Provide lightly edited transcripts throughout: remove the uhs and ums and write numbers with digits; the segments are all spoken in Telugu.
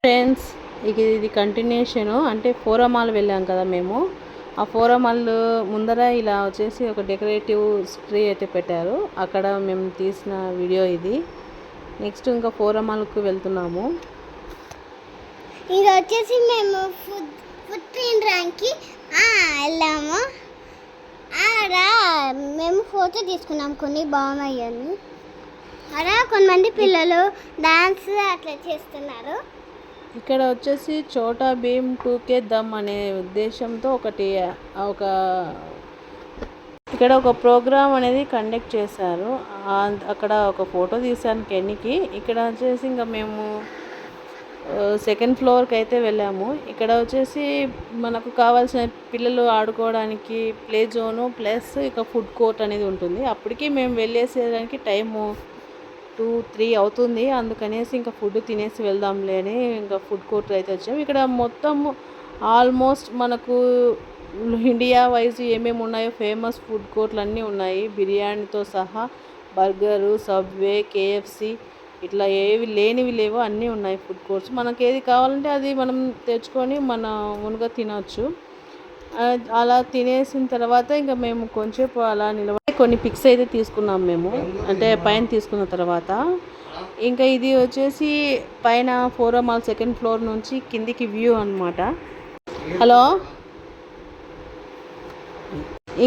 ఫ్రెండ్స్, ఇది కంటిన్యూషను. అంటే ఫోరమాల్ వెళ్ళాం కదా మేము. ఆ ఫోరమాల్ ముందర ఇలా వచ్చేసి ఒక డెకరేటివ్ స్ట్రీ అయితే పెట్టారు. అక్కడ మేము తీసిన వీడియో ఇది. నెక్స్ట్ ఇంకా ఫోరమాల్కు వెళ్తున్నాము. ఇది వచ్చేసి మేము ఫుడ్ తినడానికి వెళ్ళాము. ఆడ మేము ఫోటో తీసుకున్నాం, కొన్ని బాగున్నాయని. ఆడ కొంతమంది పిల్లలు డాన్స్ అట్లా చేస్తున్నారు. ఇక్కడ వచ్చేసి చోటా భీమ్ 2K దమ్ అనే ఉద్దేశంతో ఇక్కడ ఒక ప్రోగ్రామ్ అనేది కండక్ట్ చేశారు. అక్కడ ఒక ఫోటో తీసాను కెన్నికి. ఇక్కడ వచ్చేసి ఇంకా మేము సెకండ్ ఫ్లోర్కి అయితే వెళ్ళాము. ఇక్కడ వచ్చేసి మనకు కావాల్సిన పిల్లలు ఆడుకోవడానికి ప్లే జోను ప్లస్ ఇక ఫుడ్ కోర్ట్ అనేది ఉంటుంది. అప్పటికి మేము వెళ్ళేసేదానికి టైము 2-3 అవుతుంది. అందుకనేసి ఇంకా ఫుడ్ తినేసి వెళ్దాంలే అని ఇంకా ఫుడ్ కోర్ట్ అయితే వచ్చాము. ఇక్కడ మొత్తం ఆల్మోస్ట్ మనకు ఇండియా వైజ్ ఏమేమి ఉన్నాయో ఫేమస్ ఫుడ్ కోర్ట్లు అన్నీ ఉన్నాయి. బిర్యానీతో సహా బర్గరు, సబ్వే, KFC ఇట్లా ఏవి లేనివి లేవో అన్నీ ఉన్నాయి ఫుడ్ కోర్ట్స్. మనకి ఏది కావాలంటే అది మనం తెచ్చుకొని మన మునుగా తినవచ్చు. అలా తినేసిన తర్వాత ఇంకా మేము కొంచెంసేపు అలా నిలబడి కొన్ని పిక్స్ అయితే తీసుకున్నాం మేము. అంటే పైన తీసుకున్న తర్వాత ఇంకా ఇది వచ్చేసి పైన ఫోరమాల్ సెకండ్ ఫ్లోర్ నుంచి కిందికి వ్యూ అన్నమాట. హలో,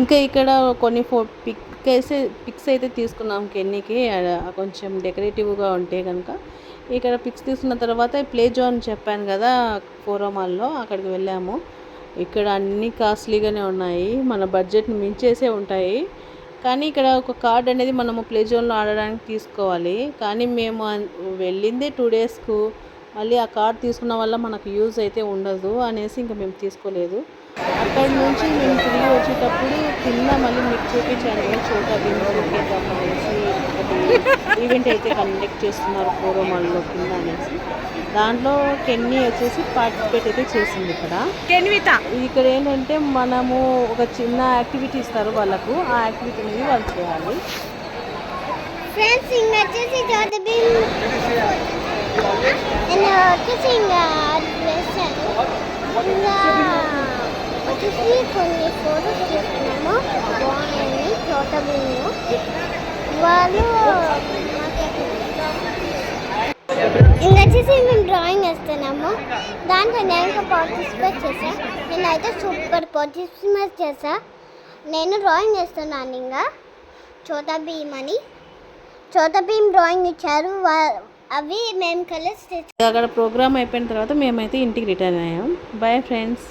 ఇంకా ఇక్కడ కొన్ని పిక్స్ అయితే తీసుకున్నాం కెన్నికి. కొంచెం డెకరేటివ్గా ఉంటే కనుక ఇక్కడ పిక్స్ తీసుకున్న తర్వాత ప్లే జోన్ చెప్పాను కదా ఫోరమాల్లో, అక్కడికి వెళ్ళాము. ఇక్కడ అన్నీ కాస్ట్లీగానే ఉన్నాయి, మన బడ్జెట్ని మించేసే ఉంటాయి. కానీ ఇక్కడ ఒక కార్డ్ అనేది మనము ప్లే జోన్లో ఆడడానికి తీసుకోవాలి. కానీ మేము వెళ్ళిందే 2 డేస్కు, మళ్ళీ ఆ కార్డ్ తీసుకున్న వల్ల మనకు యూజ్ అయితే ఉండదు అనేసి ఇంకా మేము తీసుకోలేదు. అక్కడ నుంచి మేము తిరిగి వచ్చేటప్పుడు కింద మళ్ళీ మీకు చూపించాను కదా చోటా భీమ్ చూపిద్దాం అనేసి ఒకటి ఈవెంట్ అయితే కండక్ట్ చేస్తున్నారు ఫోరమాల్లో కింద అనేసి. దాంట్లో కెన్నీ వచ్చేసి పార్టిసిపేట్ అయితే చేసింది. ఇక్కడ ఏంటంటే మనము ఒక చిన్న యాక్టివిటీ ఇస్తారు వాళ్ళకు, ఆ యాక్టివిటీ అనేది వాళ్ళు చేయాలి. ఫ్రెండ్స్, ఇంకా వచ్చేసి చోటా భీమ్ వచ్చేసి ఇంకా వేసాను. ఇంకా వచ్చేసి కొన్ని ఫోటోస్ తీసుకున్నాము, బాగున్నాయి చోటా భీమ్. వాళ్ళు ఇంకా వచ్చేసి మేము డ్రాయింగ్ వేస్తున్నాము. దాంట్లో నేను ఇంకా పార్టిసిపేట్ చేశాను. నేనైతే సూపర్ పార్టిసిపేట్ చేశా. నేను డ్రాయింగ్ వేస్తున్నాను. ఇంకా చోటా భీమ్ అని చోటా భీమ్ డ్రాయింగ్ ఇచ్చారు. అవి మేము కలర్స్ తెచ్చి అక్కడ ప్రోగ్రామ్ అయిపోయిన తర్వాత మేమైతే ఇంటికి రిటర్న్ అయ్యాం. Bye friends.